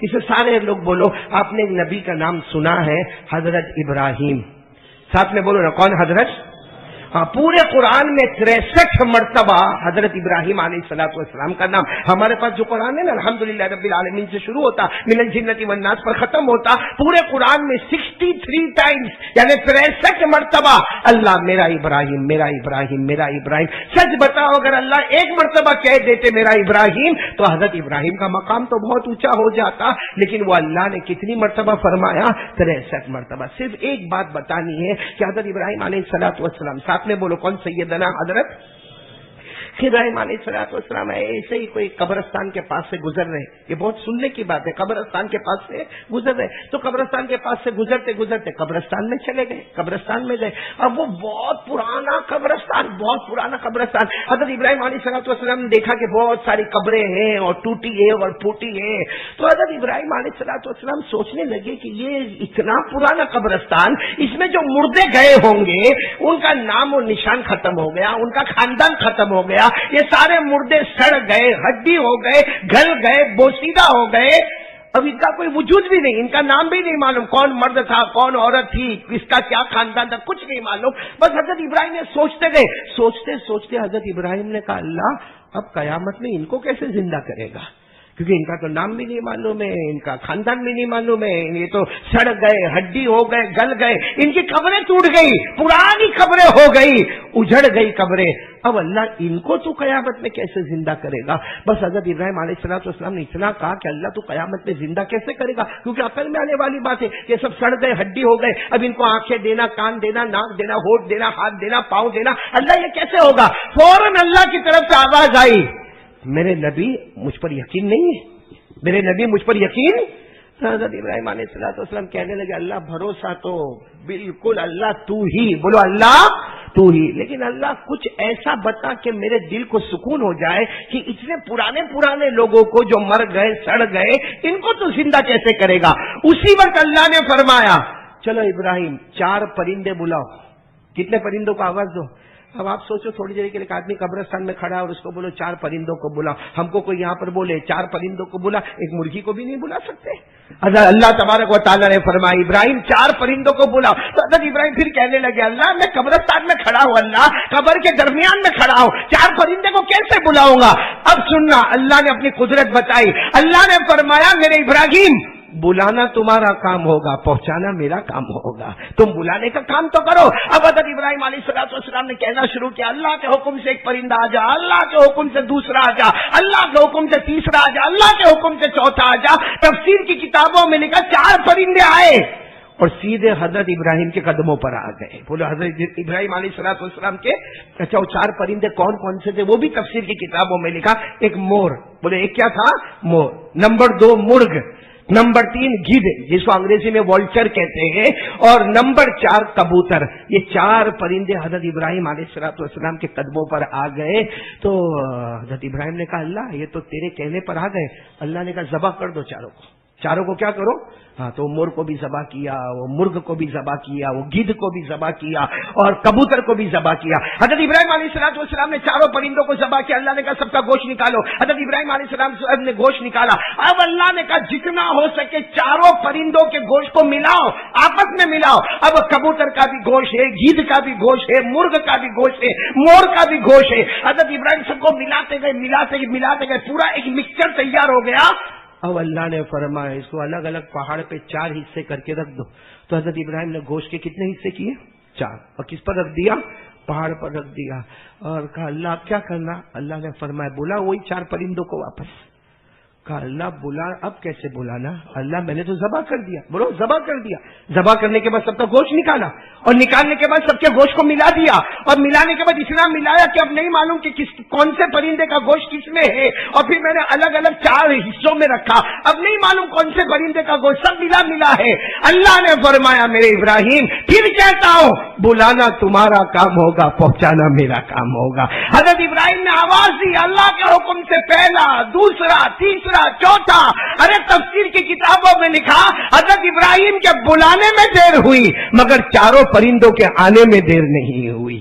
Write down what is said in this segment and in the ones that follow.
اسے سارے لوگ بولو آپ نے ایک نبی کا نام سنا ہے حضرت ابراہیم، ساتھ میں بولو نا کون حضرت؟ ہاں، پورے قرآن میں 63 مرتبہ حضرت ابراہیم علیہ الصلوۃ والسلام کا نام، ہمارے پاس جو قرآن ہے نا الحمدللہ رب العالمین سے شروع ہوتا من الجنۃ والناس پر ختم ہوتا، پورے قرآن میں 63 ٹائمز یعنی 63 مرتبہ اللہ میرا ابراہیم میرا ابراہیم میرا ابراہیم۔ سچ بتاؤ اگر اللہ ایک مرتبہ کہہ دیتے میرا ابراہیم تو حضرت ابراہیم کا مقام تو بہت اونچا ہو جاتا، لیکن وہ اللہ نے کتنی مرتبہ فرمایا؟ 63 مرتبہ۔ صرف ایک بات بتانی ہے کہ حضرت ابراہیم علیہ الصلوۃ والسلام، ساتھ میں بولو کون؟ سیدنا حضرت ابراہیم علیہ الصلوۃ والسلام ایسے ہی کوئی قبرستان کے پاس سے گزر رہے، یہ بہت سننے کی بات ہے، قبرستان کے پاس سے گزر رہے تو قبرستان کے پاس سے گزرتے گزرتے قبرستان میں چلے گئے، قبرستان میں گئے، اب وہ بہت پرانا قبرستان، بہت پرانا قبرستان۔ حضرت ابراہیم علیہ الصلوۃ والسلام نے دیکھا کہ بہت ساری قبریں ہیں اور ٹوٹی ہے اور پھوٹی ہے، تو حضرت ابراہیم علیہ الصلوۃ والسلام سوچنے لگے کہ یہ اتنا پرانا قبرستان، اس میں جو مردے گئے ہوں گے ان کا نام و نشان ختم ہو گیا، ان کا خاندان ختم ہو گیا، یہ سارے مردے سڑ گئے، ہڈی ہو گئے، گل گئے، بوسیدہ ہو گئے، اب ان کا کوئی وجود بھی نہیں، ان کا نام بھی نہیں معلوم، کون مرد تھا کون عورت تھی، اس کا کیا خاندان تھا، کچھ نہیں معلوم۔ بس حضرت ابراہیم نے سوچتے گئے، سوچتے سوچتے حضرت ابراہیم نے کہا اللہ اب قیامت میں ان کو کیسے زندہ کرے گا، کیونکہ ان کا تو نام بھی نہیں معلوم ہے، ان کا خاندان بھی نہیں معلوم ہے، یہ تو سڑ گئے، ہڈی ہو گئے، گل گئے، ان کی قبریں ٹوٹ گئی، پرانی قبریں ہو گئی، اجڑ گئی قبریں، اب اللہ ان کو تو قیامت میں کیسے زندہ کرے گا؟ بس حضرت ابراہیم علیہ الصلوۃ والسلام نے اتنا کہا کہ اللہ تو قیامت میں زندہ کیسے کرے گا، کیونکہ عقل میں آنے والی بات ہے، یہ سب سڑ گئے، ہڈی ہو گئے، اب ان کو آنکھیں دینا، کان دینا، ناک دینا، ہونٹ دینا، ہاتھ دینا، پاؤں دینا، اللہ یہ کیسے ہوگا؟ فوراً اللہ کی طرف سے آواز آئی میرے نبی مجھ پر یقین نہیں ہے، میرے نبی مجھ پر یقین؟ حضرت ابراہیم علیہ الصلوۃ والسلام کہنے لگے اللہ بھروسہ تو بالکل اللہ تو ہی، بولو اللہ تو ہی، لیکن اللہ کچھ ایسا بتا کہ میرے دل کو سکون ہو جائے کہ اتنے پرانے لوگوں کو جو مر گئے سڑ گئے ان کو تو زندہ کیسے کرے گا؟ اسی وقت اللہ نے فرمایا چلو ابراہیم 4 پرندے بلاؤ، کتنے پرندوں کو آواز دو؟ اب آپ سوچو تھوڑی دیر کے لیے، ایک آدمی قبرستان میں کھڑا ہے اور اس کو بولو 4 پرندوں کو بلا، ہم کو کوئی یہاں پر بولے 4 پرندوں کو بلا، ایک مرغی کو بھی نہیں بلا سکتے؟ اللہ تبارک و تعالیٰ نے فرمایا ابراہیم 4 پرندوں کو بلا، تو حضرت ابراہیم پھر کہنے لگے اللہ میں قبرستان میں کھڑا ہوں، اللہ قبر کے درمیان میں کھڑا ہوں، 4 پرندے کو کیسے بلاؤں گا؟ اب سننا، اللہ نے اپنی قدرت بتائی، اللہ نے فرمایا میرے ابراہیم بلانا تمہارا کام ہوگا، پہنچانا میرا کام ہوگا، تم بلانے کا کام تو کرو۔ اب حضرت ابراہیم علیہ الصلوۃ والسلام نے کہنا شروع کیا اللہ کے حکم سے ایک پرندہ آ جا، اللہ کے حکم سے دوسرا آ جا، اللہ کے حکم سے تیسرا آ جا، اللہ کے حکم سے چوتھا آ جا۔ تفسیر کی کتابوں میں لکھا 4 پرندے آئے اور سیدھے حضرت ابراہیم کے قدموں پر آ گئے۔ بولو حضرت ابراہیم علیہ الصلوۃ والسلام کے اچھا وہ 4 پرندے کون کون سے تھے وہ بھی تفسیر کی کتابوں میں لکھا، ایک مور، بولے ایک کیا تھا؟ مور، نمبر 2 مرغ، نمبر 3 گدھ جس کو انگریزی میں والچر کہتے ہیں، اور نمبر 4 کبوتر۔ یہ 4 پرندے حضرت ابراہیم علیہ الصلوۃ والسلام کے قدموں پر آ گئے تو حضرت ابراہیم نے کہا اللہ یہ تو تیرے کہنے پر آ گئے۔ اللہ نے کہا ذبح کر دو چاروں کو کیا کرو؟ ہاں تو مور کو بھی ذبح کیا، وہ مرغ کو بھی ذبح کیا، وہ گدھ کو بھی ذبح کیا اور کبوتر کو بھی ذبح کیا۔ حضرت ابراہیم علیہ الصلوۃ والسلام نے 4 پرندوں کو ذبح کیا، اللہ نے کہا سب کا گوشت نکالو، حضرت ابراہیم علیہ السلام نے گوشت نکالا۔ اب اللہ نے کہا جتنا ہو سکے 4 پرندوں کے گوشت کو ملاؤ، آپس میں ملاؤ۔ اب کبوتر کا بھی گوشت ہے، گدھ کا بھی گوشت ہے، مرغ کا بھی گوشت ہے، مور کا بھی گوشت ہے۔ حضرت ابراہیم سب کو ملاتے گئے پورا ایک مکسچر تیار ہو گیا۔ اب اللہ نے فرمایا اس کو الگ الگ پہاڑ پہ 4 حصے کر کے رکھ دو۔ تو حضرت ابراہیم نے گوشت کے کتنے حصے کیے؟ 4، اور کس پر رکھ دیا؟ پہاڑ پر رکھ دیا، اور کہا اللہ اب کیا کرنا؟ اللہ نے فرمایا بلا وہی 4 پرندوں کو واپس۔ کہا اللہ بلا، اب کیسے بلانا؟ اللہ میں نے تو ذبح کر دیا۔ بولو ذبح کر دیا۔ ذبح کرنے کے بعد سب کا گوشت نکالا، اور نکالنے کے بعد سب کے گوشت کو ملا دیا، اور ملانے کے بعد اتنا ملایا کہ اب نہیں معلوم کہ کون سے پرندے کا گوشت کس میں ہے، اور پھر میں نے الگ الگ 4 حصوں میں رکھا، اب نہیں معلوم کون سے پرندے کا گوشت، سب ملا ہے۔ اللہ نے فرمایا میرے ابراہیم پھر کہتا ہوں بلانا تمہارا کام ہوگا، پہنچانا میرا کام ہوگا۔ حضرت ابراہیم نے آواز دی اللہ کے حکم سے پہلا، دوسرا، تیسرا، چوتھا۔ ارے تفسیر کی کتابوں میں لکھا حضرت ابراہیم کے بلانے میں دیر ہوئی مگر 4 پرندوں کے آنے میں دیر نہیں ہوئی۔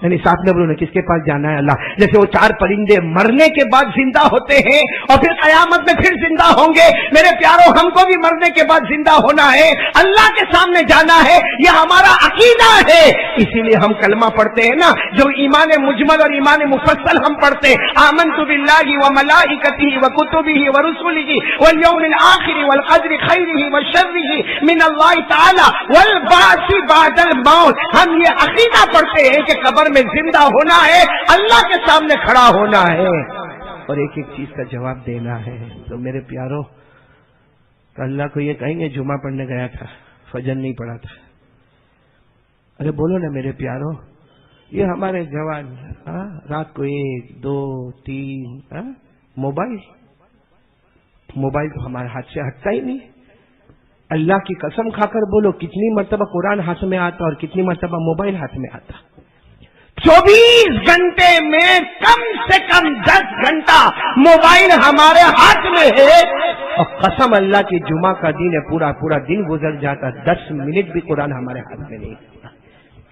یعنی ساتھ میں بولو نا کس کے پاس جانا ہے؟ اللہ. جیسے وہ 4 پرندے مرنے کے بعد زندہ ہوتے ہیں اور پھر قیامت میں پھر زندہ ہوں گے، میرے پیاروں ہم کو بھی مرنے کے بعد زندہ ہونا ہے، اللہ کے سامنے جانا ہے، یہ ہمارا عقیدہ ہے. اسی لیے ہم کلمہ پڑھتے ہیں نا، جو ایمان مجمل اور ایمان مفصل ہم پڑھتے ہیں، آمنت باللہ وملائکتہ وکتبہ ورسلہ والیوم الآخر والقدر خیرہ وشرہ من اللہ تعالی والبعث بعد الموت. ہم یہ عقیدہ پڑھتے ہیں کہ قبر میں زندہ ہونا ہے، اللہ کے سامنے کھڑا ہونا ہے اور ایک ایک چیز کا جواب دینا ہے. تو میرے پیاروں تو اللہ کو یہ کہیں گے جمعہ پڑھنے گیا تھا، فجر نہیں پڑھا تھا. ارے بولو نا میرے پیاروں، یہ ہمارے جوان رات کو 1 2 3 موبائل تو ہمارے ہاتھ سے ہٹتا ہی نہیں. اللہ کی قسم کھا کر بولو کتنی مرتبہ قرآن ہاتھ میں آتا اور کتنی مرتبہ موبائل ہاتھ میں آتا. 24 گھنٹے میں کم سے کم 10 گھنٹہ موبائل ہمارے ہاتھ میں ہے. اور قسم اللہ کی جمعہ کا دن ہے، پورا پورا دن گزر جاتا، 10 منٹ بھی قرآن ہمارے ہاتھ میں نہیں.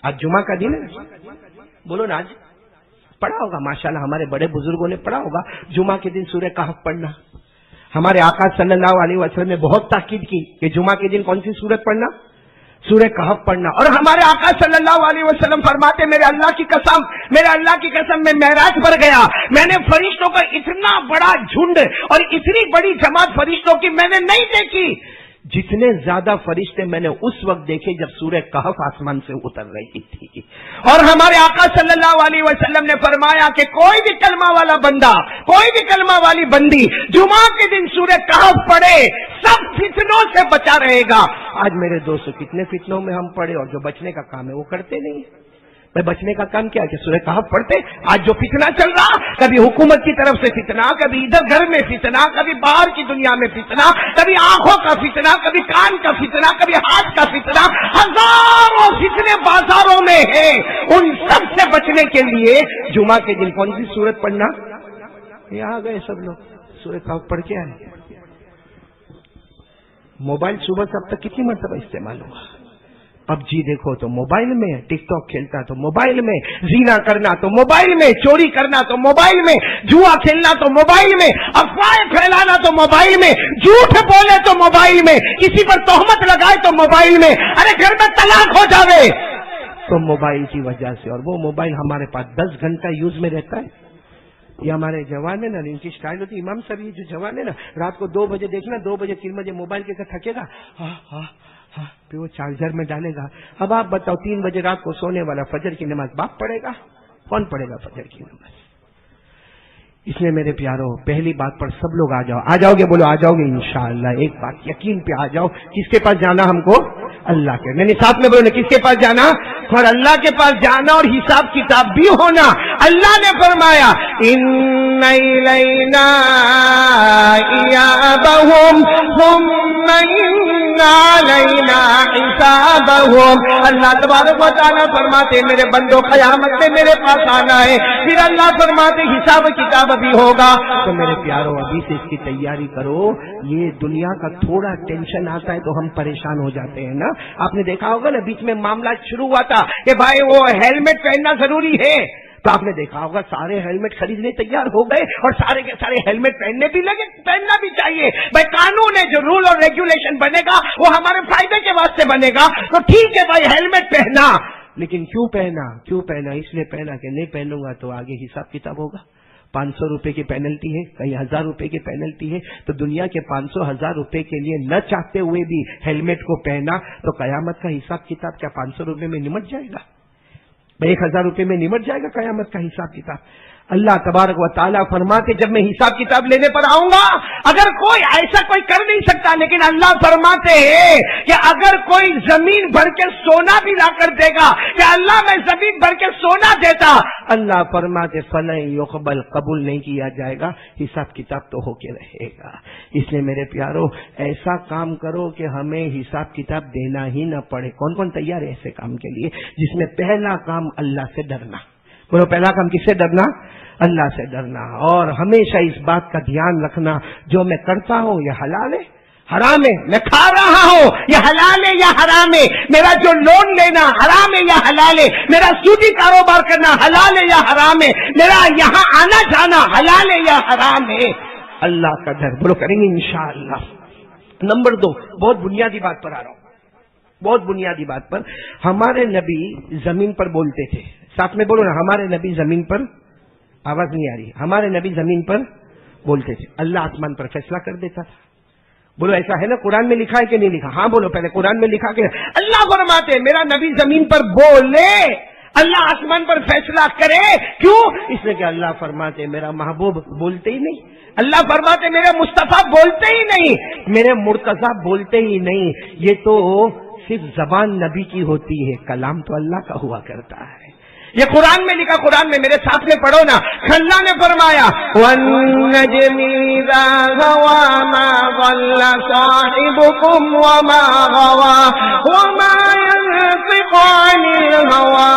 آج جمعہ کا دن ہے، بولو نا آج پڑھا ہوگا ماشاءاللہ، ہمارے بڑے بزرگوں نے پڑھا ہوگا جمعہ کے دن سورہ کہف پڑھنا. ہمارے آقا صلی اللہ علیہ وسلم نے بہت تاکید کی کہ جمعہ کے دن کون سی سورت پڑھنا؟ سورہ کہف پڑھنا. اور ہمارے آقا صلی اللہ علیہ وسلم فرماتے میرے اللہ کی قسم میں معراج پر گیا، میں نے فرشتوں کا اتنا بڑا جھنڈ اور اتنی بڑی جماعت فرشتوں کی میں نے نہیں دیکھی جتنے زیادہ فرشتے میں نے اس وقت دیکھے جب سورہ کہف آسمان سے اتر رہی تھی. اور ہمارے آقا صلی اللہ علیہ وسلم نے فرمایا کہ کوئی بھی کلمہ والا بندہ، کوئی بھی کلمہ والی بندی جمعہ کے دن سورہ کہف پڑھے سب فتنوں سے بچا رہے گا. آج میرے دوستو کتنے فتنوں میں ہم پڑے اور جو بچنے کا کام ہے وہ کرتے نہیں. میں بچنے کا کام کیا کہ سورہ کہف پڑھتے. آج جو فتنہ چل رہا، کبھی حکومت کی طرف سے فتنہ، کبھی ادھر گھر میں فتنہ، کبھی باہر کی دنیا میں فتنہ، کبھی آنکھوں کا فتنہ، کبھی کان کا فتنہ، کبھی ہاتھ کا فتنہ، ہزاروں فتنے بازاروں میں ہیں. ان سب سے بچنے کے لیے جمعہ کے دن کون سی سورت پڑھنا؟ یہاں گئے سب لوگ سورہ کہف پڑھ کے آئے. موبائل صبح سے اب تک کتنی مرتبہ استعمال ہوا؟ پب جی دیکھو تو موبائل میں، ٹک ٹاک کھیلتا تو موبائل میں، زینا کرنا تو موبائل میں، چوری کرنا تو موبائل میں، جوا کھیلنا تو موبائل میں، افواہیں پھیلانا تو موبائل میں، جھوٹ بولے تو موبائل میں، کسی پر تہمت لگائے تو موبائل میں، ارے گھر میں طلاق ہو جاوے تو موبائل کی وجہ سے. اور وہ موبائل ہمارے پاس 10 گھنٹہ یوز میں رہتا ہے. یہ ہمارے جوان ہے نا، ان کی اسٹائل ہوتی ہے. امام صاحب یہ جو جوان ہے نا، رات کو 2 بجے دیکھنا، 2 بجے 3 بجے موبائل کے ساتھ تھکے گا، پھر وہ چارجر میں ڈالے گا. اب آپ بتاؤ 3 بجے رات کو سونے والا فجر کی نماز باپ پڑھے گا؟ کون پڑھے گا فجر کی نماز؟ اس لیے میرے پیاروں پہلی بات پر سب لوگ آ جاؤ گے، بولو آ جاؤ گے انشاءاللہ. ایک بات یقین پہ آ جاؤ، کس کے پاس جانا ہم کو؟ اللہ کے. نہیں ساتھ میں بولو نا کس کے پاس جانا؟ اور اللہ کے پاس جانا اور حساب کتاب بھی ہونا. اللہ نے فرمایا ان الینا ایابہم ثم ان علینا حسابہم. اللہ تبارک و تعالیٰ فرماتے میرے بندوں قیامت میں میرے پاس آنا ہے، پھر اللہ فرماتے حساب کتاب بھی ہوگا. تو میرے پیاروں ابھی سے اس کی تیاری کرو. یہ دنیا کا تھوڑا ٹینشن آتا ہے تو ہم پریشان ہو جاتے ہیں نا. آپ نے دیکھا ہوگا نا بیچ میں معاملہ شروع ہوا تھا کہ بھائی وہ ہیلمٹ پہننا ضروری ہے، تو آپ نے دیکھا ہوگا سارے ہیلمٹ خریدنے تیار ہو گئے اور سارے کے سارے ہیلمٹ پہننے بھی لگے. پہننا بھی چاہیے بھائی، قانون ہے، جو رول اور ریگولیشن بنے گا وہ ہمارے فائدے کے واسطے بنے گا. تو ٹھیک ہے بھائی ہیلمٹ پہنا، لیکن کیوں پہنا؟ اس لیے پہنا کہ نہیں پہنوں گا تو آگے حساب کتاب ہوگا. 500 روپے کی پینلٹی ہے، کہیں 1000 روپے کی پینلٹی ہے. تو دنیا کے 500-1000 روپے کے لیے نہ چاہتے ہوئے بھی ہیلمٹ کو پہنا تو قیامت کا حساب کتاب کیا 500 روپے میں نمٹ جائے گا؟ 1000 روپے میں نمٹ جائے گا قیامت کا حساب کتاب. اللہ تبارک و تعالیٰ فرماتے جب میں حساب کتاب لینے پر آؤں گا، اگر کوئی ایسا کوئی کر نہیں سکتا، لیکن اللہ فرماتے ہیں کہ اگر کوئی زمین بھر کے سونا بھی لا کر دے گا کہ اللہ میں زمین بھر کے سونا دیتا، اللہ فرماتے فلن یقبل، قبول نہیں کیا جائے گا، حساب کتاب تو ہو کے رہے گا. اس لیے میرے پیاروں ایسا کام کرو کہ ہمیں حساب کتاب دینا ہی نہ پڑے. کون کون تیار ہے ایسے کام کے لیے؟ جس میں پہلا کام اللہ سے ڈرنا. بولو پہلا کام کس سے ڈرنا؟ اللہ سے ڈرنا. اور ہمیشہ اس بات کا دھیان رکھنا جو میں کرتا ہوں یہ حلال ہے حرام ہے، میں کھا رہا ہوں، یہ حلال ہے یا حرام ہے؟ میرا جو لون لینا حرام ہے یا حلال ہے؟ میرا سودی کاروبار کرنا حلال ہے یا حرام ہے؟ میرا یہاں آنا جانا حلال ہے یا حرام ہے؟ اللہ کا ڈر، بولو کریں گے انشاءاللہ۔ نمبر 2، بہت بنیادی بات پر آ رہا ہوں، بہت بنیادی بات پر۔ ہمارے نبی زمین پر بولتے تھے، ساتھ میں بولو نا، ہمارے نبی زمین پر، آواز نہیں آ رہی، ہمارے نبی زمین پر بولتے تھے، اللہ آسمان پر فیصلہ کر دیتا تھا۔ بولو ایسا ہے نا؟ قرآن میں لکھا ہے کہ نہیں لکھا؟ ہاں بولو پہلے، قرآن میں لکھا کہ اللہ فرماتے میرا نبی زمین پر بولے، اللہ آسمان پر فیصلہ کرے۔ کیوں؟ اس لیے کہ اللہ فرماتے میرا محبوب بولتے ہی نہیں، اللہ فرماتے میرے مصطفیٰ بولتے ہی نہیں، میرے مرتضیٰ بولتے ہی نہیں۔ یہ تو صرف زبان نبی کی ہوتی ہے، کلام تو اللہ کا ہوا کرتا ہے۔ یہ قرآن میں لکھا، قرآن میں میرے ساتھ میں پڑھو نا، اللہ نے فرمایا وَالنَّجْمِ إِذَا هَوَىٰ مَا ضَلَّ صَاحِبُكُمْ وَمَا غَوَىٰ وَمَا يَنطِقُ عَنِ الْهَوَىٰ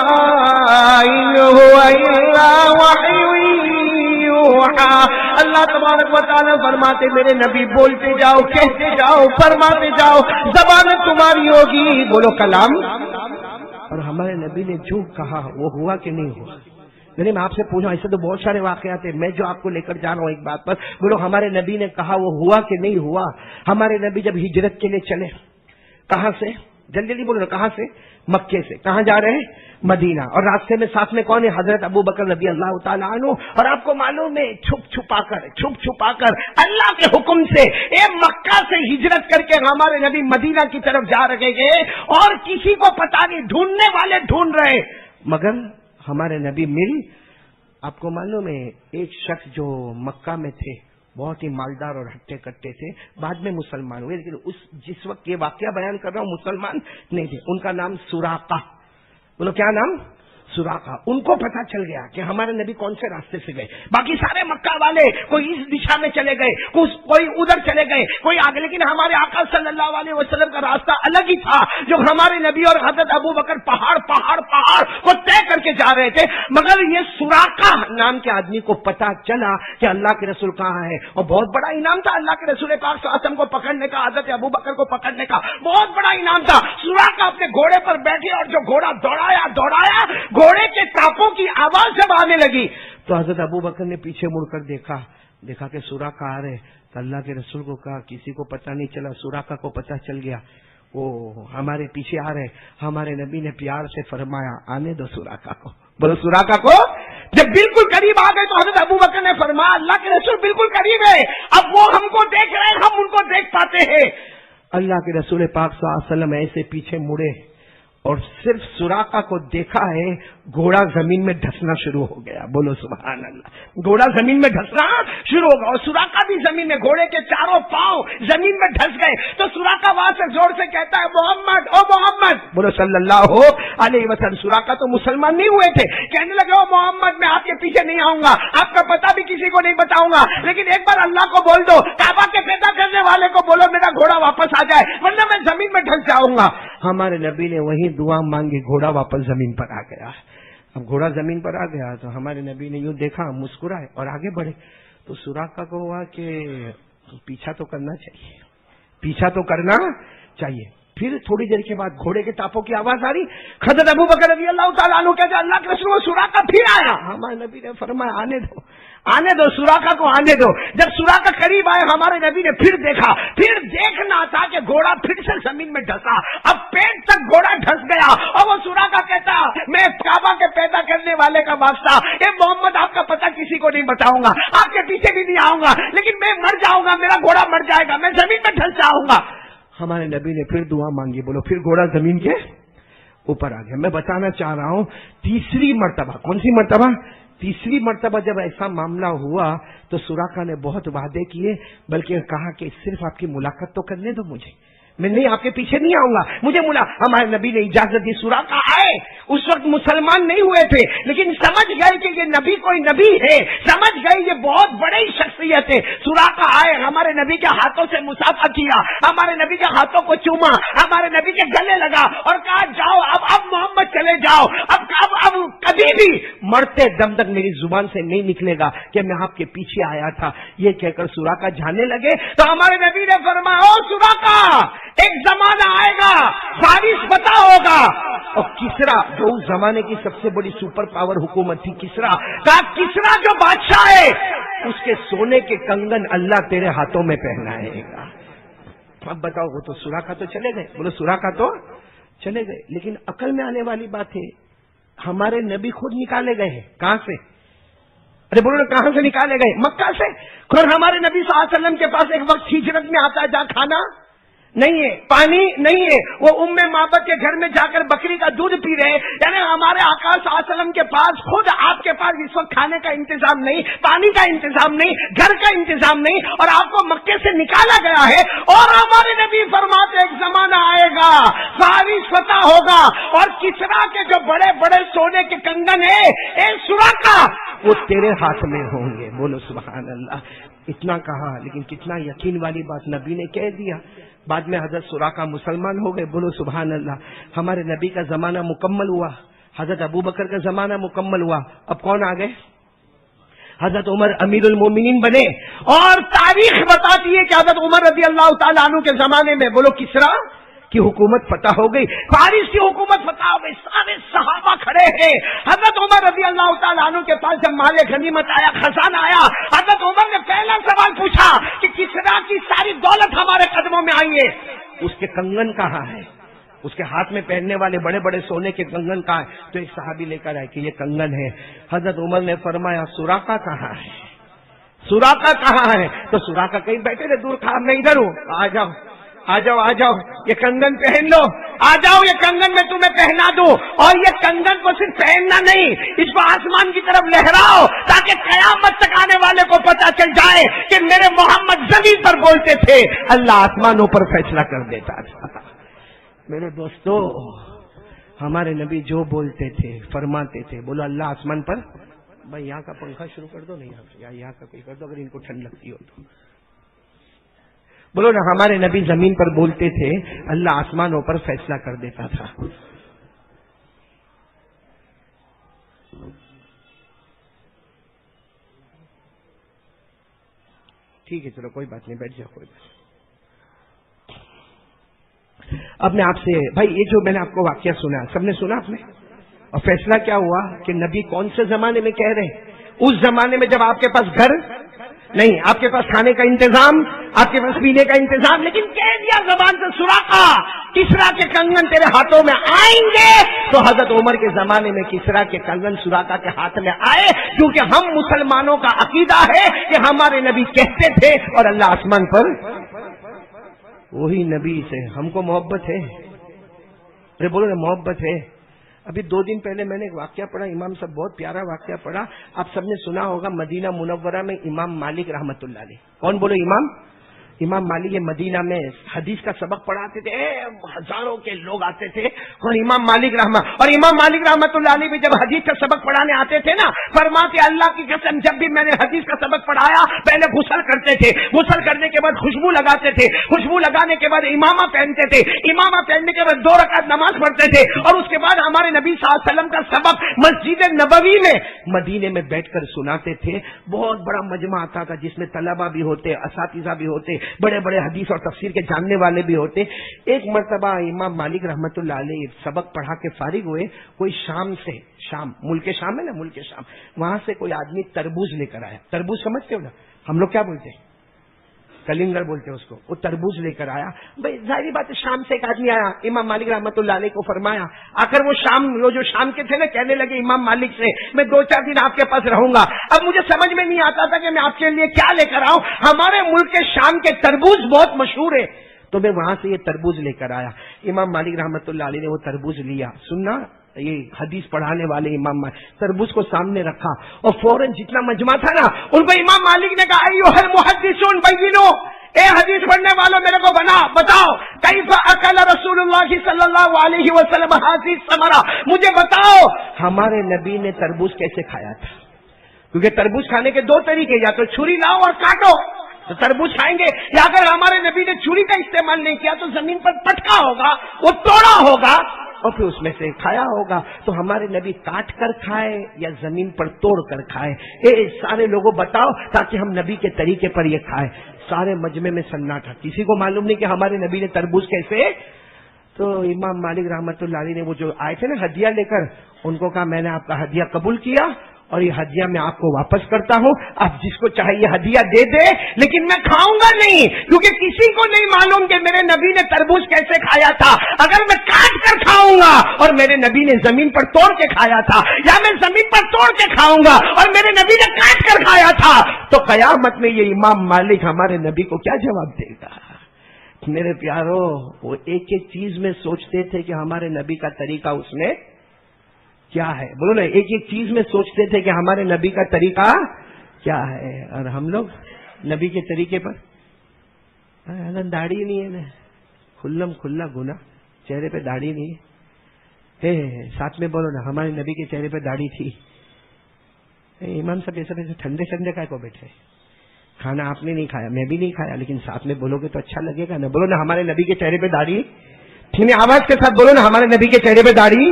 إِنْ هُوَ إِلَّا وَحْيٌ يُوحَىٰ۔ اللہ تبارک و تعالیٰ فرماتے میرے نبی بولتے جاؤ، کہتے جاؤ، فرماتے جاؤ، زبان تمہاری ہوگی، بولو کلام۔ اور ہمارے نبی نے جو کہا وہ ہوا کہ نہیں ہوا؟ میں آپ سے پوچھا، ایسے تو بہت سارے واقعات ہیں، میں جو آپ کو لے کر جا رہا ہوں ایک بات پر، بولو ہمارے نبی نے کہا وہ ہوا کہ نہیں ہوا؟ ہمارے نبی جب ہجرت کے لیے چلے، کہاں سے؟ جلدی جلدی بولو نا، کہاں سے؟ مکے سے۔ کہاں جا رہے ہیں؟ مدینہ۔ اور راستے میں ساتھ میں کون ہے؟ حضرت ابو بکر رضی اللہ تعالیٰ عنہ۔ اور آپ کو معلوم ہے چھپ چھپا کر اللہ کے حکم سے مکہ سے ہجرت کر کے ہمارے نبی مدینہ کی طرف جا رہے گئے، اور کسی کو پتا نہیں، ڈھونڈنے والے ڈھونڈ رہے، مگر ہمارے نبی مل۔ آپ کو معلوم ہے ایک شخص جو مکہ میں تھے، بہت ہی مالدار اور ہٹے کٹے تھے، بعد میں مسلمان ہوئے، لیکن جس وقت یہ واقعہ بیان کر رہا ہوں مسلمان نہیں تھے، ان کا نام سراقہ۔ بولو کیا نام؟ سراقہ۔ ان کو پتا چل گیا کہ ہمارے نبی کون سے راستے سے گئے، باقی سارے مکہ والے کوئی اس دشا میں چلے گئے، کوئی ادھر چلے گئے، کوئی آگے، لیکن ہمارے آقا صلی اللہ علیہ وسلم کا راستہ الگ ہی تھا، جو ہمارے نبی اور حضرت ابو بکر پہاڑ کو طے کر کے جا رہے تھے۔ مگر یہ سراقہ نام کے آدمی کو پتا چلا کہ اللہ کے رسول کہاں ہے، اور بہت بڑا انعام تھا اللہ کے رسول پاک صلی اللہ علیہ وسلم کو پکڑنے کا، حضرت ابو بکر کو پکڑنے کا بہت بڑا انعام تھا۔ سراقہ اپنے گھوڑے پر بیٹھے، اور جو گھوڑا دوڑایا گھوڑے کے ٹاپوں کی آواز جب آنے لگی تو حضرت ابو بکر نے پیچھے مڑ کر دیکھا کہ سراقہ آ رہے، تو اللہ کے رسول کو کہا کسی کو پتہ نہیں چلا، سراقہ کو پتہ چل گیا وہ ہمارے پیچھے آ رہے۔ ہمارے نبی نے پیار سے فرمایا آنے دو سراقہ کو، بولو سراقہ کو۔ جب بالکل قریب آ گئے تو حضرت ابو بکر نے فرمایا اللہ کے رسول بالکل قریب ہے، اب وہ ہم کو دیکھ رہے ہیں، ہم ان کو دیکھ پاتے ہیں۔ اللہ کے رسول پاک صلی اللہ علیہ وسلم ایسے پیچھے مڑے اور صرف سراقہ کو دیکھا ہے، گھوڑا زمین میں ڈھسنا شروع ہو گیا، بولو سبحان اللہ، گھوڑا زمین میں ڈھسنا شروع ہو گیا، اور سراقہ بھی زمین میں، گھوڑے کے چاروں پاؤں زمین میں ڈھس گئے۔ تو سراقہ وہاں سے زور سے کہتا ہے محمد، او محمد، بولو صلی اللہ علیہ وسلم۔ سراقہ تو مسلمان نہیں ہوئے تھے، کہنے لگے او محمد میں آپ کے پیچھے نہیں آؤں گا، آپ کا پتہ بھی کسی کو نہیں بتاؤں گا، لیکن ایک بار اللہ کو بول دو، کعبہ کے پیدا کرنے والے کو بولو میرا گھوڑا واپس آ جائے، ورنہ میں زمین میں ڈھس جاؤں گا۔ ہمارے نبی نے وہی دعا مانگی، گھوڑا واپس زمین پر آ گیا۔ اب گھوڑا زمین پر آ گیا تو ہمارے نبی نے یوں دیکھا، مسکرائے اور آگے بڑھے۔ تو سراقہ کو ہوا کہ پیچھا تو کرنا چاہیے، پھر تھوڑی دیر کے بعد گھوڑے کے ٹاپوں کی آواز آ رہی، حضرت ابو بکر رضی اللہ تعالیٰ عنہ کہتے اللہ کے رسول سراقہ پھر آیا۔ ہمارے نبی نے فرمایا آنے دو سراقہ کو آنے دو۔ جب سراقہ قریب آئے ہمارے نبی نے پھر دیکھا، پھر دیکھنا تھا کہ گھوڑا پھر سے زمین میں ڈھسا، اب پیٹ تک گھوڑا ڈھس گیا، اور وہ سراقہ کہتا میں کعبہ کے پیدا کرنے والے کا واسطہ اے محمد آپ کا پتہ کسی کو نہیں بتاؤں گا، آپ کے پیچھے بھی نہیں آؤں گا، لیکن میں مر جاؤں گا، میرا گھوڑا مر جائے گا، میں زمین میں ڈھس جاؤں گا۔ ہمارے نبی نے پھر دعا مانگی، بولو پھر گھوڑا زمین کے اوپر آ گیا۔ میں بتانا چاہ رہا ہوں تیسری مرتبہ، کون سی مرتبہ؟ تیسری مرتبہ جب ایسا معاملہ ہوا تو سراقہ نے بہت وعدے کیے، بلکہ کہا کہ صرف آپ کی ملاقات تو کرنے دو مجھے، میں نہیں آپ کے پیچھے نہیں آؤں گا، مجھے ہمارے نبی نے اجازت دی، سراقہ آئے۔ اس وقت مسلمان نہیں ہوئے تھے، لیکن سمجھ گئے کہ یہ نبی کوئی نبی ہے، سمجھ گئے یہ بہت بڑی شخصیت ہے۔ سراقہ آئے، ہمارے نبی کے ہاتھوں سے مصافحہ کیا، ہمارے نبی کے ہاتھوں کو چوما، ہمارے نبی کے گلے لگا اور کہا جاؤ اب محمد چلے جاؤ، اب کبھی بھی مرتے دم تک میری زبان سے نہیں نکلے گا کہ میں آپ کے پیچھے آیا تھا. یہ کہہ کر سراقہ جانے لگے تو ہمارے نبی نے فرمایا او سراقہ ایک زمانہ آئے گا فارس پتہ ہوگا. اور کسرا جو اس زمانے کی سب سے بڑی سپر پاور حکومت تھی کسرا, کہا کسرا جو بادشاہ ہے اس کے سونے کے کنگن اللہ تیرے ہاتھوں میں پہنائے گا. اب بتاؤ وہ تو سراقہ تو چلے گئے, بولو سراقہ تو چلے گئے, لیکن عقل میں آنے والی بات ہے ہمارے نبی خود نکالے گئے ہیں. کہاں سے؟ ارے بولو نا کہاں سے نکالے گئے؟ مکہ سے. اور ہمارے نبی صلی اللہ علیہ وسلم کے پاس ایک وقت ہجرت میں آتا ہے جہاں کھانا نہیں ہے, پانی نہیں ہے, وہ معبد کے گھر میں جا کر بکری کا دودھ پی رہے. یعنی ہمارے آقا صلی اللہ علیہ وسلم کے پاس خود آپ کے پاس اس وقت کھانے کا انتظام نہیں, پانی کا انتظام نہیں, گھر کا انتظام نہیں, اور آپ کو مکے سے نکالا گیا ہے. اور ہمارے نبی فرماتے ایک زمانہ آئے گا فارس فتح ہوگا اور کسرا کے جو بڑے بڑے سونے کے کنگن ہیں اے سراقہ وہ تیرے ہاتھ میں ہوں گے. بولو سبحان اللہ. اتنا کہا لیکن کتنا یقین والی بات نبی نے کہہ دیا. بعد میں حضرت سراقہ مسلمان ہو گئے. بولو سبحان اللہ. ہمارے نبی کا زمانہ مکمل ہوا, حضرت ابو بکر کا زمانہ مکمل ہوا. اب کون آ گئے؟ حضرت عمر امیر المومنین بنے. اور تاریخ بتاتی ہے کہ حضرت عمر رضی اللہ تعالیٰ عنہ کے زمانے میں بولو کسرا کی حکومت فتح ہو گئی, فارس کی حکومت فتح ہو گئی. سارے صحابہ کھڑے ہیں. حضرت عمر رضی اللہ تعالیٰ عنہ کے پاس جب مال غنیمت آیا, خزانہ آیا, حضرت عمر نے پہلا سوال پوچھا کہ کسرا کی ساری دولت ہمارے قدموں میں آئی ہے, اس کے کنگن کہاں ہے؟ اس کے ہاتھ میں پہننے والے بڑے بڑے سونے کے کنگن کہاں ہے؟ تو ایک صحابی لے کر آئے کہ یہ کنگن ہے. حضرت عمر نے فرمایا سراقہ کہاں ہے؟ سراقہ کہاں ہے؟ تو سراقہ کہیں بیٹھے تھے دور, کہا میں ادھر ہوں. آ جاؤ آ جاؤ آ جاؤ, یہ کنگن پہن لو, آ جاؤ یہ کنگن میں تمہیں پہنا دوں. اور یہ کنگن کو صرف پہننا نہیں, اس کو آسمان کی طرف لہراؤ تاکہ قیامت تک آنے والے کو پتا چل جائے کہ میرے محمد زمین پر بولتے تھے, اللہ آسمانوں پر فیصلہ کر دیتا تھا. میرے دوستو ہمارے نبی جو بولتے تھے فرماتے تھے. بولو اللہ آسمان پر. بھائی یہاں کا پنکھا شروع کر دو, نہیں یہاں کا کوئی کر دو اگر ان کو ٹھنڈ لگتی ہو تو. بولو نا ہمارے نبی زمین پر بولتے تھے, اللہ آسمانوں پر فیصلہ کر دیتا تھا. ٹھیک ہے چلو کوئی بات نہیں, بیٹھ جاؤ کوئی بات. اب میں آپ سے بھائی یہ جو میں نے آپ کو واقعہ سنا سب نے سنا آپ نے, اور فیصلہ کیا ہوا کہ نبی کون سے زمانے میں کہہ رہے ہیں؟ اس زمانے میں جب آپ کے پاس گھر نہیں, آپ کے پاس کھانے کا انتظام, آپ کے پاس پینے کا انتظام, لیکن کہہ دیا زبان سے سراقہ کسرا کے کنگن تیرے ہاتھوں میں آئیں گے. تو حضرت عمر کے زمانے میں کسرا کے کنگن سراقہ کے ہاتھ میں آئے, کیونکہ ہم مسلمانوں کا عقیدہ ہے کہ ہمارے نبی کہتے تھے اور اللہ آسمان پر. وہی نبی سے ہم کو محبت ہے. ارے بولو نا محبت ہے. ابھی 2 دن پہلے میں نے ایک واقعہ پڑھا, امام صاحب بہت پیارا واقعہ پڑھا, آپ سب نے سنا ہوگا. مدینہ منورہ میں امام مالک رحمت اللہ علیہ, کون بولو امام مالک یہ مدینہ میں حدیث کا سبق پڑھاتے تھے, ہزاروں کے لوگ آتے تھے. اور امام مالک رحمت اللہ علیہ بھی جب حدیث کا سبق پڑھانے آتے تھے نا, فرماتے اللہ کی قسم جب بھی میں نے حدیث کا سبق پڑھایا پہلے غسل کرتے تھے, غسل کرنے کے بعد خوشبو لگاتے تھے, خوشبو لگانے کے بعد امامہ پہنتے تھے, امامہ پہننے کے بعد 2 رکعت نماز پڑھتے تھے, اور اس کے بعد ہمارے نبی صلی اللہ علیہ وسلم کا سبق مسجد نبوی میں مدینے میں بیٹھ کر سناتے تھے. بہت بڑا مجمع آتا تھا جس میں طلبہ بھی ہوتے, اساتذہ بھی ہوتے, بڑے بڑے حدیث اور تفسیر کے جاننے والے بھی ہوتے. ایک مرتبہ امام مالک رحمت اللہ علیہ سبق پڑھا کے فارغ ہوئے, کوئی شام ملک شام ہے نا, ملک شام, وہاں سے کوئی آدمی تربوز لے کر آیا. تربوز سمجھتے ہو نا, ہم لوگ کیا بولتے ہیں, کلنگر بولتے ہیں اس کو. وہ تربوز لے کر آیا. بھائی ظاہری بات ہے شام سے ایک آدمی آیا, امام مالک رحمت اللہ علیہ کو فرمایا, آ کر وہ جو شام کے تھے نا, کہنے لگے امام مالک سے میں 2-4 دن آپ کے پاس رہوں گا. اب مجھے سمجھ میں نہیں آتا تھا کہ میں آپ کے لیے کیا لے کر آؤں, ہمارے ملک کے شام کے تربوز بہت مشہور ہے, تو میں وہاں سے یہ تربوز لے کر آیا. امام مالک رحمت اللہ علیہ نے وہ تربوز لیا. سننا, یہ حدیث پڑھانے والے امام تربوز کو سامنے رکھا, اور فوراً جتنا مجمع تھا نا ان کو امام مالک نے کہا ایھا المحدثون بینوا, اے حدیث پڑھنے والوں میرے کو بتاؤ کیف اکل رسول اللہ صلی اللہ علیہ وسلم ھذہ الثمرہ, مجھے بتاؤ ہمارے نبی نے تربوز کیسے کھایا تھا. کیونکہ تربوز کھانے کے 2 طریقے, یا تو چھری لاؤ اور کاٹو تو تربوز کھائیں گے, یا اگر ہمارے نبی نے چھری کا استعمال نہیں کیا تو زمین پر پٹکا ہوگا, وہ توڑا ہوگا, اور پھر اس میں سے کھایا ہوگا. تو ہمارے نبی کاٹ کر کھائے یا زمین پر توڑ کر کھائے؟ سارے لوگوں بتاؤ تاکہ ہم نبی کے طریقے پر یہ کھائے. سارے مجمع میں سناٹا، کسی کو معلوم نہیں کہ ہمارے نبی نے تربوز کیسے. تو امام مالک رحمت اللہ علیہ نے وہ جو آئے تھے نا ہدیہ لے کر، ان کو کہا میں نے آپ کا ہدیہ قبول کیا اور یہ ہدیہ میں آپ کو واپس کرتا ہوں. آپ جس کو چاہے یہ ہدیہ دے دے، لیکن میں کھاؤں گا نہیں، کیونکہ کسی کو نہیں معلوم کہ میرے نبی نے تربوز کیسے کھایا تھا. اگر میں کاٹ کر کھاؤں گا اور میرے نبی نے زمین پر توڑ کے کھایا تھا، یا میں زمین پر توڑ کے کھاؤں گا اور میرے نبی نے کاٹ کر کھایا تھا، تو قیامت میں یہ امام مالک ہمارے نبی کو کیا جواب دے گا؟ میرے پیارو، وہ ایک ایک چیز میں سوچتے تھے کہ ہمارے نبی کا طریقہ اس میں کیا ہے. بولو نا، ایک ایک چیز میں سوچتے تھے کہ ہمارے نبی کا طریقہ کیا ہے. اور ہم لوگ نبی کے طریقے پر داڑھی نہیں ہے نا، کھلم کھلا گنا، چہرے پہ داڑھی نہیں ہے. ساتھ میں بولو نا، ہمارے نبی کے چہرے پہ داڑھی تھی. امام صاحب ایسا ایسے ٹھنڈے ٹھنڈے کا کو بیٹھے، کھانا آپ نے نہیں کھایا، میں بھی نہیں کھایا، لیکن ساتھ میں بولو گے تو اچھا لگے گا نا. بولو نا، ہمارے نبی کے چہرے پہ داڑھی تھی. آواز کے ساتھ بولو نا، ہمارے نبی کے چہرے پہ داڑھی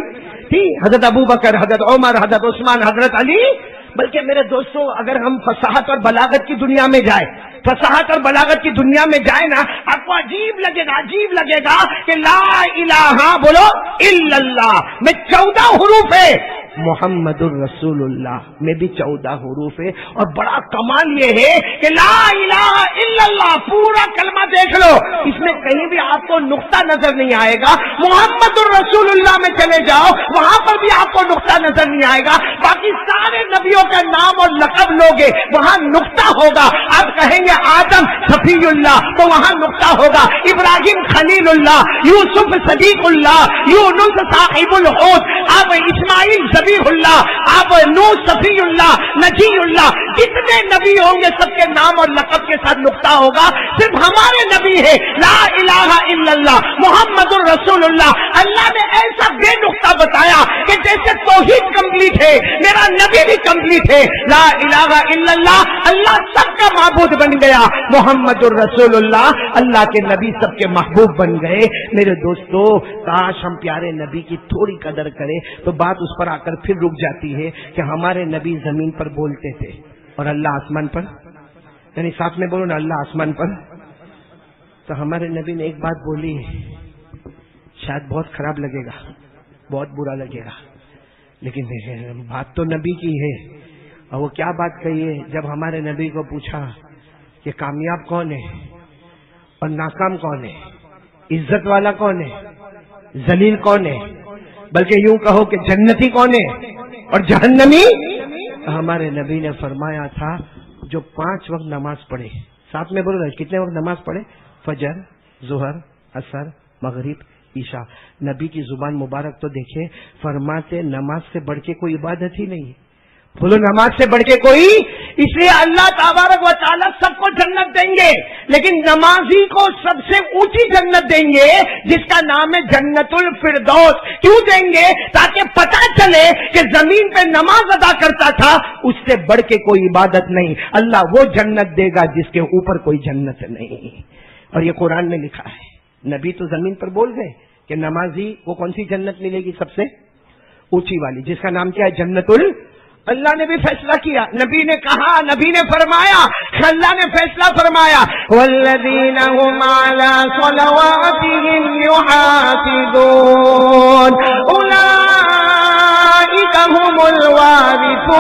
تھی. حضرت ابو بکر، حضرت عمر، حضرت عثمان، حضرت علی. بلکہ میرے دوستوں، اگر ہم فصاحت اور بلاغت کی دنیا میں جائیں، فصاحت اور بلاغت کی دنیا میں جائیں نا، آپ کو عجیب لگے گا کہ لا الہ بولو الا اللہ میں 14 حروف ہے، محمد الرسول اللہ میں بھی 14 حروف ہے. اور بڑا کمال یہ ہے کہ لا الہ الا اللہ پورا کلمہ دیکھ لو، اس میں کہیں بھی آپ کو نقطہ نظر نہیں آئے گا. محمد الرسول اللہ میں چلے جاؤ، وہاں پر بھی آپ کو نقطہ نظر نہیں آئے گا. باقی سارے نبیوں کا نام اور لقب لوگے، وہاں نقطہ ہوگا. آپ کہیں گے آدم صفی اللہ، تو وہاں نقطہ ہوگا. ابراہیم خلیل اللہ، یوسف صدیق اللہ، یونس صاحب الحوت، آپ اسماعیل ذبیح اللہ، آپ نوح صفی اللہ، نجی اللہ. جتنے نبی ہوں گے سب کے نام اور لقب کے ساتھ نقطہ ہوگا. صرف ہمارے نبی ہے لا الہ الا اللہ محمد الرسول اللہ. اللہ نے ایسا بے نقطہ بتایا کہ جیسے توحید کمپلیٹ ہے، میرا نبی بھی کمپلیٹ ہے. لا الہ الا اللہ، اللہ سب کا معبود بن گیا. محمد الرسول اللہ، اللہ کے نبی سب کے محبوب بن گئے. میرے دوستو، کاش ہم پیارے نبی کی تھوڑی قدر کریں تو بات اس پر آ کر پھر رک جاتی ہے کہ ہمارے نبی زمین پر بولتے تھے اور اللہ آسمان پر. یعنی ساتھ میں بولو نا، اللہ آسمان پر. تو ہمارے نبی نے ایک بات بولی، شاید بہت خراب لگے گا، بہت برا لگے گا، لیکن بات تو نبی کی ہے. اور وہ کیا بات کہی ہے؟ جب ہمارے نبی کو پوچھا کہ کامیاب کون ہے اور ناکام کون ہے، عزت والا کون ہے، ذلیل کون ہے، بلکہ یوں کہو کہ جنتی کون ہے اور جہنمی. ہمارے نبی نے فرمایا تھا جو 5 وقت نماز پڑھے. ساتھ میں بولو نا، کتنے وقت نماز پڑھے؟ فجر، ظہر، عصر، مغرب، عشاء. نبی کی زبان مبارک تو دیکھیں، فرماتے نماز سے بڑھ کے کوئی عبادت ہی نہیں. بولو نماز سے بڑھ کے کوئی. اس لیے اللہ تبارک و تعالیٰ سب کو جنت دیں گے، لیکن نمازی کو سب سے اونچی جنت دیں گے جس کا نام ہے جنت الفردوس. کیوں دیں گے؟ تاکہ پتہ چلے کہ زمین پہ نماز ادا کرتا تھا، اس سے بڑھ کے کوئی عبادت نہیں. اللہ وہ جنت دے گا جس کے اوپر کوئی جنت نہیں. اور یہ قرآن میں لکھا ہے. نبی تو زمین پر بول گئے کہ نمازی کو کون سی جنت ملے گی؟ سب سے اونچی والی، جس کا نام کیا ہے؟ جنت اللہ نے بھی فیصلہ کیا. نبی نے کہا، نبی نے فرمایا، اللہ نے فیصلہ فرمایا، والذین هم علی صلواتهم یحافظون اولئک هم الوارثون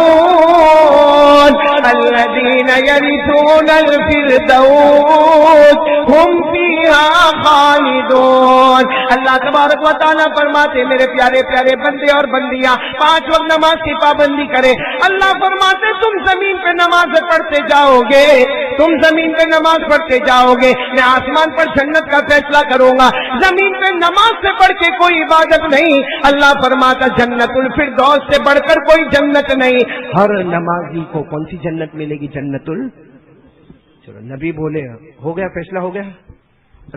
الذین یرثون الفردوس هم فیہا خالدون. اللہ تبارک و تعالیٰ فرماتے میرے پیارے پیارے بندے اور بندیاں 5 وقت نماز کی پابندی کرے. اللہ فرماتے تم زمین پہ نماز پڑھتے جاؤ گے، تم زمین پہ نماز پڑھتے جاؤ گے، میں آسمان پر جنت کا فیصلہ کروں گا. زمین پہ نماز سے بڑھ کے کوئی عبادت نہیں. اللہ فرماتا جنت الفردوس سے بڑھ کر کوئی جنت نہیں. ہر نمازی کو کون سی جنت ملے گی؟ جنت چلو نبی بولے ہو گیا، فیصلہ ہو گیا.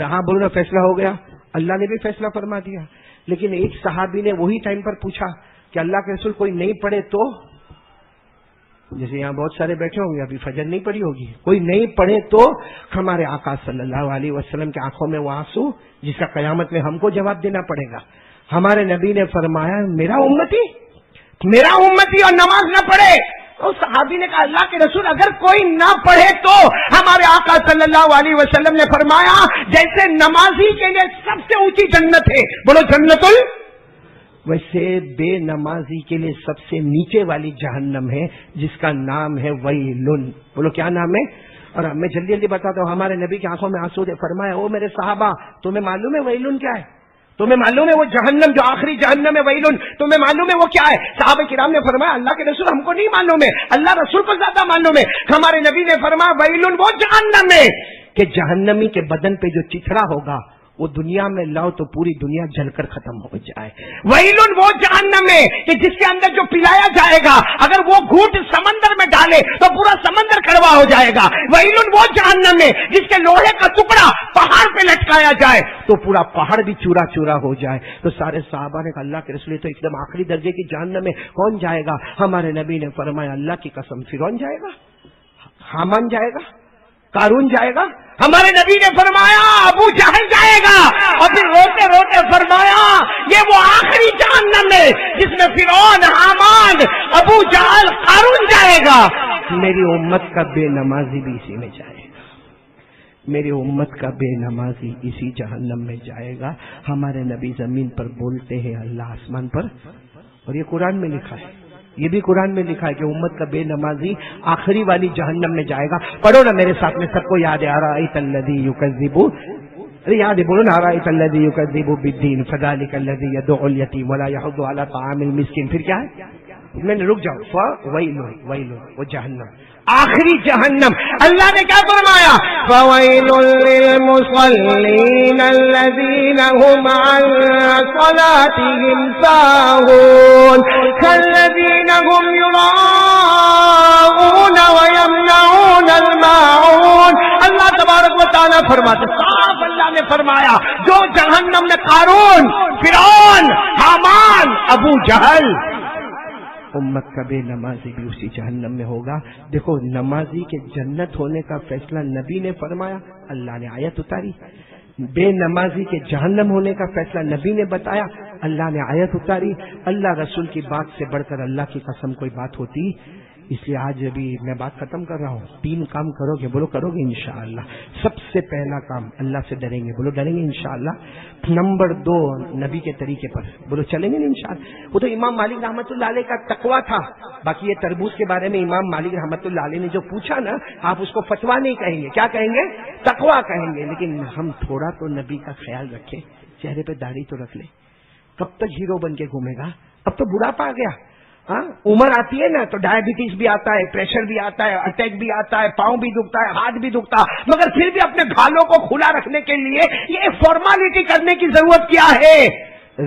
ہاں بولو نا، فیصلہ ہو گیا. اللہ نے بھی فیصلہ فرما دیا. لیکن ایک صحابی نے وہی ٹائم پر پوچھا کہ اللہ کے رسول کوئی نہیں پڑھے تو؟ جیسے یہاں بہت سارے بیٹھے ہوں گے، ابھی فجر نہیں پڑھی ہوگی، کوئی نہیں پڑھے تو ہمارے آقا صلی اللہ علیہ وسلم کی آنکھوں میں وہ آنسو جس کا قیامت میں ہم کو جواب دینا پڑے گا. ہمارے نبی نے فرمایا میرا امتی اور نماز نہ پڑھے. تو صحابی نے کہا اللہ کے رسول اگر کوئی نہ پڑھے تو؟ ہمارے آقا صلی اللہ علیہ وسلم نے فرمایا جیسے نمازی کے لیے سب سے اونچی جنت ہے، بولو جنت ویسے بے نمازی کے لیے سب سے نیچے والی جہنم ہے جس کا نام ہے ویلن. بولو کیا نام ہے؟ اور میں جلدی جلدی بتاتا ہوں. ہمارے نبی کی آنکھوں میں آنسو تھے. فرمایا او میرے صحابہ تمہیں معلوم ہے ویلن کیا ہے؟ تمہیں معلوم ہے وہ جہنم جو آخری جہنم ہے ویلن تمہیں معلوم ہے وہ کیا ہے؟ صحابہ کرام نے فرمایا اللہ کے رسول ہم کو نہیں معلوم ہے، اللہ رسول کو زیادہ معلوم ہے. ہمارے نبی نے فرمایا ویلن وہ جہنم ہے کہ جہنمی کے بدن پہ جو چتھڑا ہوگا وہ دنیا میں لاؤ تو پوری دنیا جل کر ختم ہو جائے. ویلن وہ جہنم ہے کہ جس کے اندر جو پلایا جائے گا اگر وہ گھونٹ سمندر میں ڈالے تو پورا سمندر کڑوا ہو جائے گا. ویلن وہ جہنم ہے جس کے لوہے کا ٹکڑا پہاڑ پہ لٹکایا جائے تو پورا پہاڑ بھی چورا چورا ہو جائے. تو سارے صحابہ نے کہا اللہ کے رسول تو ایک دم آخری درجے کی جہنم میں کون جائے گا؟ ہمارے نبی نے فرمایا اللہ کی قسم فرعون جائے گا، حامان جائے گا، قارون جائے گا. ہمارے نبی نے فرمایا ابو جہل جائے گا. اور پھر روتے روتے فرمایا یہ وہ آخری جہنم ہے جس میں فرعون، حامان، ابو جہل، قارون جائے گا. میری امت کا بے نمازی بھی اسی میں جائے گا، میری امت کا بے نمازی اسی جہنم میں جائے گا. ہمارے نبی زمین پر بولتے ہیں، اللہ آسمان پر، اور یہ قرآن میں لکھا ہے، یہ بھی قرآن میں لکھا ہے کہ امت کا بے نمازی آخری والی جہنم میں جائے گا. پڑھو نا میرے ساتھ میں، سب کو یاد ہے ارائیت الذی یکذب، ارے یاد ہے بولو نا ارائیت الذی یکذب بالدین فذلک الذی یدعو الیتیم ولا یحض علی طعام المسکین. پھر کیا ہے؟ میں نے رک جاؤ. فویل وہ جہنم آخری جہنم. اللہ نے کیا فرمایا؟ فویل للمصلین الذین هم عن صلاتهم ساہون كالذین هم یراؤون ویمنعون الماعون. اللہ تبارک و تعالیٰ فرماتے، صاف اللہ نے فرمایا جو جہنم میں قارون، فرعون، حامان، ابو جہل، امت کا بے نمازی بھی اسی جہنم میں ہوگا. دیکھو نمازی کے جنت ہونے کا فیصلہ نبی نے فرمایا، اللہ نے آیت اتاری. بے نمازی کے جہنم ہونے کا فیصلہ نبی نے بتایا، اللہ نے آیت اتاری. اللہ رسول کی بات سے بڑھ کر اللہ کی قسم کوئی بات ہوتی؟ اس لیے آج ابھی میں بات ختم کر رہا ہوں. 3 کام کرو گے، بولو کرو گے انشاءاللہ. سب سے پہلا کام اللہ سے ڈریں گے، بولو ڈریں گے انشاءاللہ. نمبر 2 نبی کے طریقے پر، بولو چلیں گے انشاءاللہ. وہ تو امام مالک رحمۃ اللہ علیہ کا تقویٰ تھا. باقی یہ تربوز کے بارے میں امام مالک رحمۃ اللہ علیہ نے جو پوچھا نا، آپ اس کو فتویٰ نہیں کہیں گے، کیا کہیں گے؟ تقویٰ کہیں گے. لیکن ہم تھوڑا تو نبی کا خیال رکھیں، چہرے پہ داڑھی تو رکھ لیں. کب تک ہیرو بن کے گھومے گا؟ اب تو بڑھاپا آ گیا. عمر آتی ہے نا تو ڈائبٹیز بھی آتا ہے، پریشر بھی آتا ہے، اٹیک بھی آتا ہے، پاؤں بھی دکھتا ہے، ہاتھ بھی دکھتا، مگر پھر بھی اپنے گھالوں کو کھلا رکھنے کے لیے یہ فارمالٹی کرنے کی ضرورت کیا ہے؟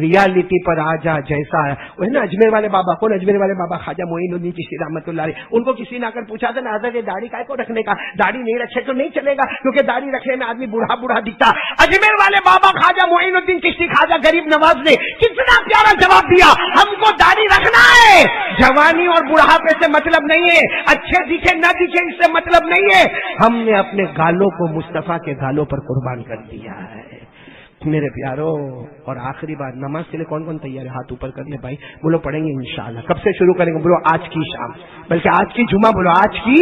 ریالٹی پر آ جا جیسا ہے. وہ نا اجمیر والے بابا، کون اجمیر والے بابا؟ خواجہ معین الدین چشتی رحمۃ اللہ علیہ. ان کو کسی نے آ کر پوچھا تھا نا حضرت یہ داڑھی کائے کو رکھنے کا؟ داڑھی نہیں رکھے تو نہیں چلے گا کیونکہ داڑھی رکھنے میں آدمی بوڑھا بوڑھا دکھتا. اجمیر والے بابا خواجہ معین الدین چشتی خواجہ غریب نواز نے کتنا پیارا جواب دیا، ہم کو داڑھی رکھنا ہے، جوانی اور بڑھاپے سے مطلب نہیں ہے، اچھے دکھے نہ دکھے اس سے مطلب نہیں ہے. ہم نے اپنے گالوں کو مصطفیٰ کے گالوں پر قربان کر دیا ہے میرے پیارو. اور آخری بات، نماز کے لیے کون کون تیار ہے؟ ہاتھ اوپر کر لے بھائی. بولو پڑھیں گے انشاءاللہ. کب سے شروع کریں گے؟ بولو آج کی شام، بلکہ آج کی جمعہ. بولو آج کی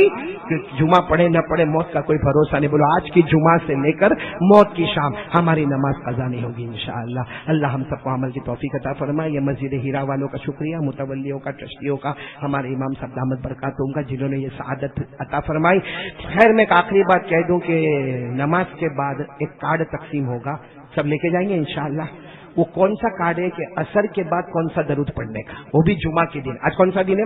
جمعہ، پڑھے نہ پڑھے موت کا کوئی بھروسہ نہیں. بولو آج کی جمعہ سے لے کر موت کی شام ہماری نماز قضا نہیں ہوگی انشاءاللہ. اللہ ہم سب کو عمل کی توفیق عطا فرمائے. یہ مسجد ہیرا والوں کا شکریہ، متولیوں کا، ٹرسٹیوں کا، ہمارے امام صاحب دامت برکاتہم کا، جنہوں نے یہ سعادت عطا فرمائی. خیر میں ایک آخری بات کہہ دوں کہ نماز کے بعد ایک کارڈ تقسیم ہوگا، سب لے کے جائیں گے انشاءاللہ. وہ کون سا کارڈ ہے کہ عصر کے بعد کون سا درود پڑھنے کا، وہ بھی جمعہ کے دن. آج کون سا دن ہے؟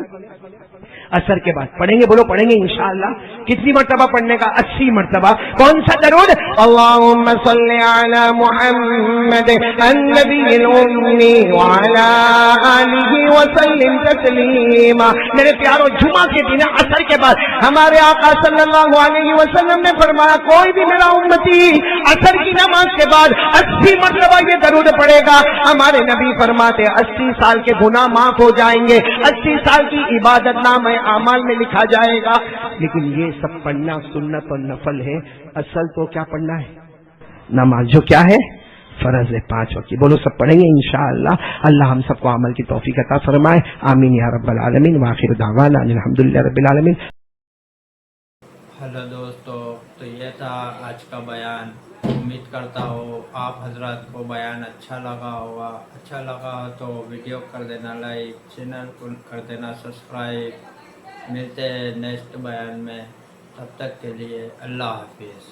عصر کے بعد پڑھیں گے. بولو پڑھیں گے انشاءاللہ. کتنی مرتبہ پڑھنے کا؟ 80 مرتبہ. کون سا درود؟ اللہم صلی علی محمد النبی الامی وعلی آلہ وسلم تسلیما. میرے پیارو جمعہ کے دن عصر کے بعد ہمارے آقا صلی اللہ علیہ وسلم نے فرمایا کوئی بھی میرا امتی عصر کی نماز کے بعد 80 مرتبہ یہ درود پڑھے گا. ہمارے نبی فرماتے 80 سال کے گناہ معاف ہو جائیں گے، 80 سال کی عبادت نام اعمال میں لکھا جائے گا. لیکن یہ سب پڑھنا سنت اور نفل ہے. اصل تو کیا پڑھنا ہے؟ نماز. جو کیا ہے؟ فرض ہے 5 وقت کی. بولو سب پڑھیں گے انشاءاللہ. اللہ ہم سب کو عمل کی توفیق عطا فرمائے. آمین یا رب العالمین. وآخر دعوانا الحمدللہ رب العالمین. ہیلو دوستو، تو یہ تھا آج کا بیان. امید کرتا ہوں آپ حضرات کو بیان اچھا لگا ہوگا. اچھا لگا ہو تو ویڈیو کر دینا لائک، چینل کو کر دینا سبسکرائب. ملتے ہیں نیکسٹ بیان میں. تب تک کے لیے اللہ حافظ.